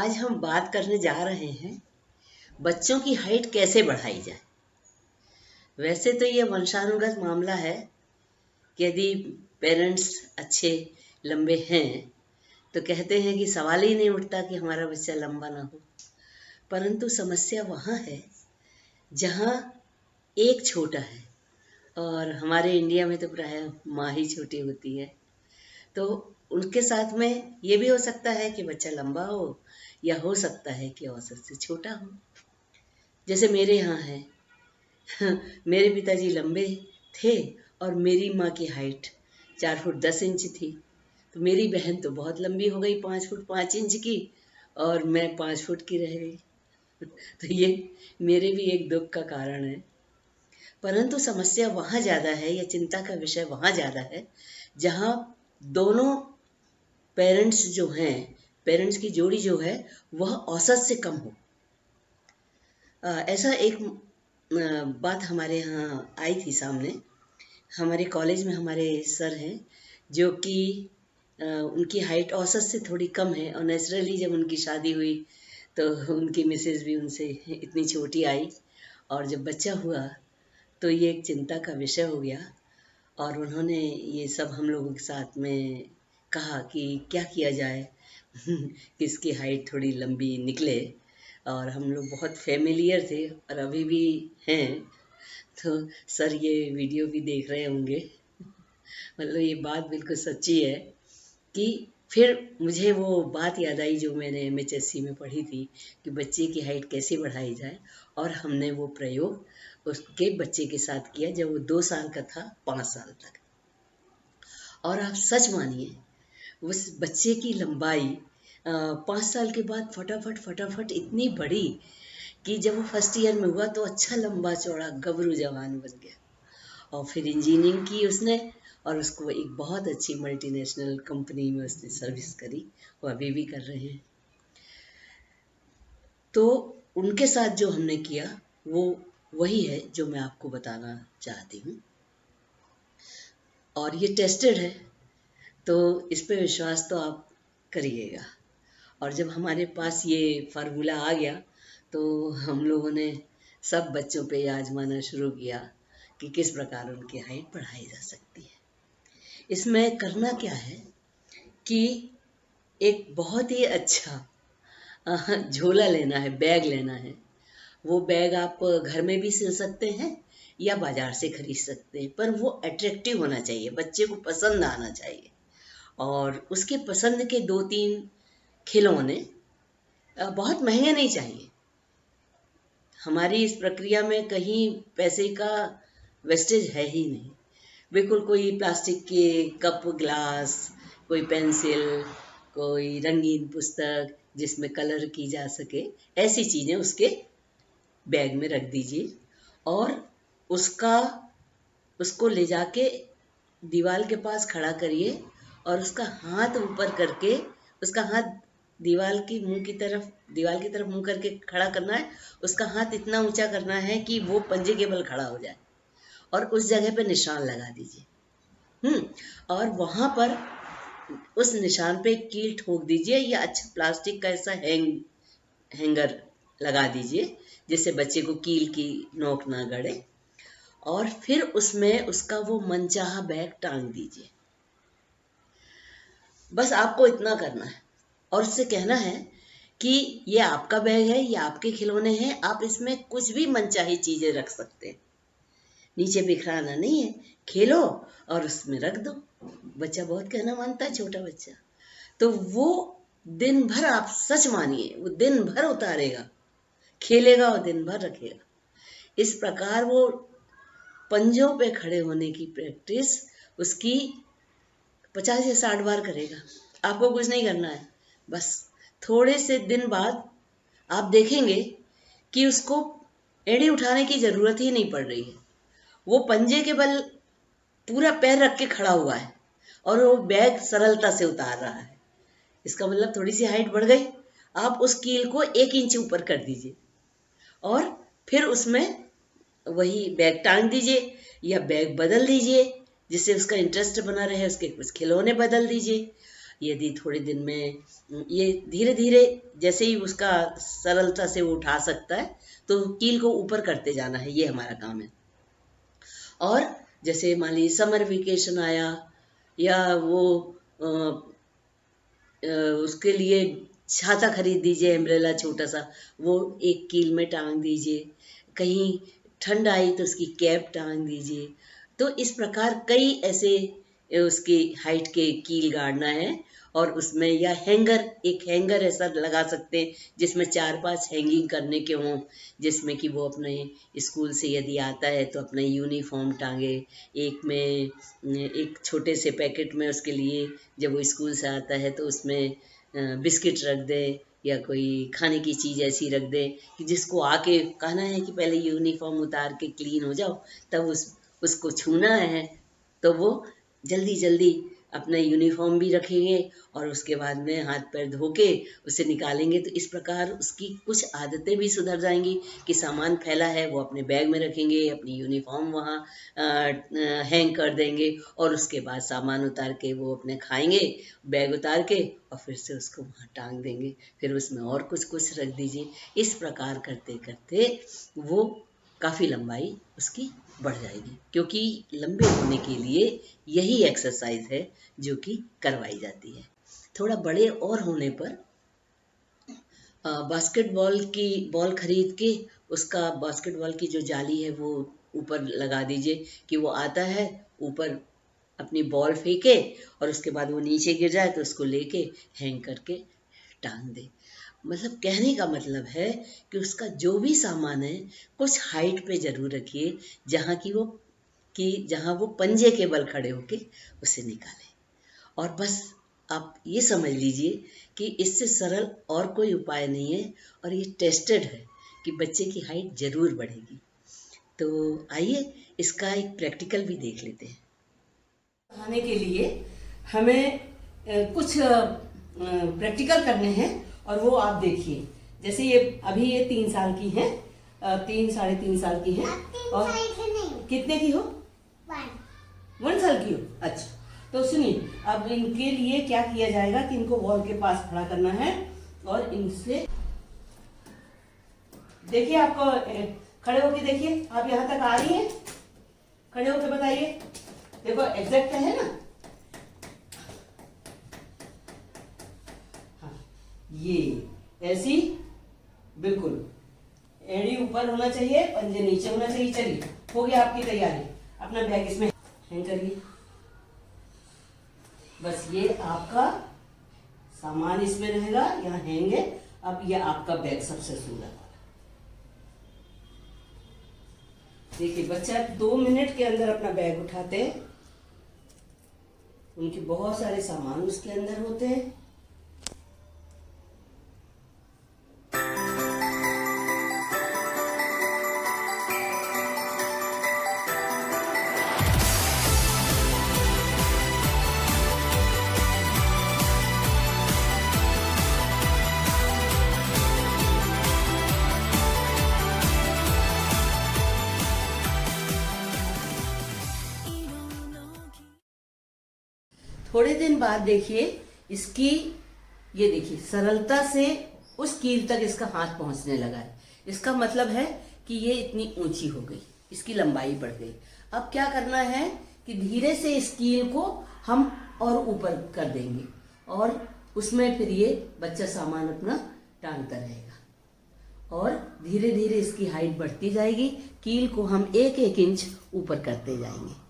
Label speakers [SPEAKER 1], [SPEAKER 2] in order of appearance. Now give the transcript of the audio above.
[SPEAKER 1] आज हम बात करने जा रहे हैं बच्चों की हाइट कैसे बढ़ाई जाए। वैसे तो ये वंशानुगत मामला है कि यदि पेरेंट्स अच्छे लंबे हैं तो कहते हैं कि सवाल ही नहीं उठता कि हमारा बच्चा लंबा ना हो। परंतु समस्या वहाँ है जहाँ एक छोटा है, और हमारे इंडिया में तो प्रायः माँ ही छोटी होती है। तो उनके साथ में ये भी हो सकता है कि बच्चा लंबा हो या हो सकता है कि औसत से छोटा हो। जैसे मेरे यहाँ है मेरे पिताजी लंबे थे और मेरी माँ की हाइट 4 फुट 10 इंच थी। तो मेरी बहन तो बहुत लंबी हो गई, 5 फुट 5 इंच की, और मैं 5 फुट की रह गई। तो ये मेरे भी एक दुख का कारण है। परंतु समस्या वहाँ ज़्यादा है या चिंता का विषय वहाँ ज़्यादा है जहाँ दोनों पेरेंट्स की जोड़ी जो है वह औसत से कम हो। ऐसा एक बात हमारे यहाँ आई थी सामने। हमारे कॉलेज में हमारे सर हैं जो कि उनकी हाइट औसत से थोड़ी कम है, और नेचुरली जब उनकी शादी हुई तो उनकी मिसेज भी उनसे इतनी छोटी आई, और जब बच्चा हुआ तो ये एक चिंता का विषय हो गया। और उन्होंने ये सब हम लोगों के साथ में कहा कि क्या किया जाए कि इसकी हाइट थोड़ी लंबी निकले। और हम लोग बहुत फेमिलियर थे और अभी भी हैं। तो सर ये वीडियो भी देख रहे होंगे। मतलब ये बात बिल्कुल सच्ची है कि फिर मुझे वो बात याद आई जो मैंने एमएचएससी में पढ़ी थी कि बच्चे की हाइट कैसे बढ़ाई जाए। और हमने वो प्रयोग उसके बच्चे के साथ किया जब वो 2 साल का था, 5 साल तक। और आप सच मानिए उस बच्चे की लंबाई 5 साल के बाद फटाफट फटाफट इतनी बढ़ी कि जब वो फर्स्ट ईयर में हुआ तो अच्छा लंबा चौड़ा गबरू जवान बन गया। और फिर इंजीनियरिंग की उसने, और उसको एक बहुत अच्छी मल्टीनेशनल कंपनी में उसने सर्विस करी। वो अभी भी कर रहे हैं। तो उनके साथ जो हमने किया वो वही है जो मैं आपको बताना चाहती हूँ, और ये टेस्टेड है तो इस पे विश्वास तो आप करिएगा। और जब हमारे पास ये फार्मूला आ गया तो हम लोगों ने सब बच्चों पे ये आजमाना शुरू किया कि किस प्रकार उनकी हाइट बढ़ाई जा सकती है। इसमें करना क्या है कि एक बहुत ही अच्छा झोला लेना है, बैग लेना है। वो बैग आप घर में भी सिल सकते हैं या बाजार से खरीद सकते हैं, पर वो अट्रैक्टिव होना चाहिए, बच्चे को पसंद आना चाहिए। और उसके पसंद के 2-3 खिलौने, बहुत महंगे नहीं चाहिए। हमारी इस प्रक्रिया में कहीं पैसे का वेस्टेज है ही नहीं। बिल्कुल कोई प्लास्टिक के कप ग्लास, कोई पेंसिल, कोई रंगीन पुस्तक जिसमें कलर की जा सके, ऐसी चीज़ें उसके बैग में रख दीजिए। और उसका उसको ले जाके दीवार के पास खड़ा करिए, और उसका हाथ ऊपर करके, उसका हाथ दीवार की तरफ मुंह करके खड़ा करना है। उसका हाथ इतना ऊंचा करना है कि वो पंजे के बल खड़ा हो जाए, और उस जगह पे निशान लगा दीजिए। और वहां पर उस निशान पे कील ठोक दीजिए, या अच्छा प्लास्टिक का ऐसा हैंगर लगा दीजिए जिससे बच्चे को कील की नोक ना गड़े। और फिर उसमें उसका वो मनचाहा बैग टांग दीजिए। बस आपको इतना करना है, और उससे कहना है कि ये आपका बैग है, ये आपके खिलौने हैं, आप इसमें कुछ भी मनचाही चीजें रख सकते हैं। नीचे बिखराना नहीं है, खेलो और उसमें रख दो। बच्चा बहुत कहना मानता है, छोटा बच्चा। तो वो दिन भर, आप सच मानिए, वो दिन भर उतारेगा, खेलेगा और दिन भर रखेगा। इस प्रकार वो पंजों पे खड़े होने की प्रैक्टिस उसकी 50 या 60 बार करेगा। आपको कुछ नहीं करना है, बस थोड़े से दिन बाद आप देखेंगे कि उसको एड़ी उठाने की जरूरत ही नहीं पड़ रही है। वो पंजे के बल पूरा पैर रख के खड़ा हुआ है और वो बैग सरलता से उतार रहा है। इसका मतलब थोड़ी सी हाइट बढ़ गई। आप उस कील को 1 इंच ऊपर कर दीजिए, और फिर उसमें वही बैग टांग दीजिए, या बैग बदल दीजिए जिससे उसका इंटरेस्ट बना रहे, उसके कुछ खिलौने बदल दीजिए, यदि थोड़े दिन में ये धीरे धीरे जैसे ही उसका सरलता से वो उठा सकता है तो कील को ऊपर करते जाना है, ये हमारा काम है। और जैसे मान लीजिए समर वेकेशन आया या वो उसके लिए छाता खरीद दीजिए, एम्ब्रेला छोटा सा, वो एक कील में टांग दीजिए। कहीं ठंड आई तो उसकी कैप टांग दीजिए। तो इस प्रकार कई ऐसे उसकी हाइट के कील गाड़ना है। और उसमें या हैंगर, एक हैंगर ऐसा लगा सकते हैं जिसमें 4-5 हैंगिंग करने के हों, जिसमें कि वो अपने स्कूल से यदि आता है तो अपना यूनिफॉर्म टांगे। एक में एक छोटे से पैकेट में उसके लिए, जब वो स्कूल से आता है तो उसमें बिस्किट रख दे या कोई खाने की चीज़ ऐसी रख दे कि जिसको आके कहना है कि पहले यूनिफॉर्म उतार के क्लीन हो जाओ, तब उसको छूना है तो वो जल्दी जल्दी अपना यूनिफॉर्म भी रखेंगे और उसके बाद में हाथ पैर धो के उसे निकालेंगे। तो इस प्रकार उसकी कुछ आदतें भी सुधर जाएंगी कि सामान फैला है वो अपने बैग में रखेंगे, अपनी यूनिफॉर्म वहाँ हैंग कर देंगे और उसके बाद सामान उतार के वो अपने खाएंगे, बैग उतार के, और फिर से उसको वहाँ टांग देंगे। फिर उसमें और कुछ कुछ रख दीजिए। इस प्रकार करते करते वो काफ़ी लंबाई उसकी बढ़ जाएगी, क्योंकि लंबे होने के लिए यही एक्सरसाइज है जो कि करवाई जाती है। थोड़ा बड़े और होने पर बास्केटबॉल की बॉल खरीद के उसका बास्केटबॉल की जो जाली है वो ऊपर लगा दीजिए कि वो आता है ऊपर अपनी बॉल फेंके और उसके बाद वो नीचे गिर जाए तो उसको लेके हैंग करके टांग दे। मतलब कहने का मतलब है कि उसका जो भी सामान है कुछ हाइट पे जरूर रखिए, जहाँ वो पंजे के बल खड़े होके उसे निकाले। और बस आप ये समझ लीजिए कि इससे सरल और कोई उपाय नहीं है और ये टेस्टेड है कि बच्चे की हाइट जरूर बढ़ेगी। तो आइए इसका एक प्रैक्टिकल भी देख लेते हैं।
[SPEAKER 2] पढ़ाने के लिए हमें कुछ प्रैक्टिकल करने हैं और वो आप देखिए। जैसे ये अभी ये 3 साल की है, 3-3.5 साल की है। और कितने की हो? 1 साल की हो। अच्छा, तो सुनिए, अब इनके लिए क्या किया जाएगा कि इनको वॉल के पास खड़ा करना है और इनसे देखिए, आपको खड़े होके देखिए, आप यहाँ तक आ रही हैं? खड़े होके बताइए। देखो एग्जैक्ट है ना? हाँ, ये ऐसी बिल्कुल एड़ी ऊपर होना चाहिए, पंजे नीचे होना चाहिए। चलिए, हो गया आपकी तैयारी। अपना बैग इसमें हैंग करिए। बस ये आपका सामान इसमें रहेगा, यहाँ हैंग है। अब ये आपका बैग सबसे सुंदर वाला। देखिए, बच्चा 2 मिनट के अंदर अपना बैग उठाते हैं। उनके बहुत सारे सामान उसके अंदर होते हैं। थोड़े दिन बाद देखिए इसकी, ये देखिए सरलता से उस कील तक इसका हाथ पहुंचने लगा है। इसका मतलब है कि ये इतनी ऊंची हो गई, इसकी लंबाई बढ़ गई। अब क्या करना है कि धीरे से इस कील को हम और ऊपर कर देंगे और उसमें फिर ये बच्चा सामान अपना टांगता रहेगा और धीरे धीरे इसकी हाइट बढ़ती जाएगी। कील को हम 1-1 इंच ऊपर करते जाएंगे।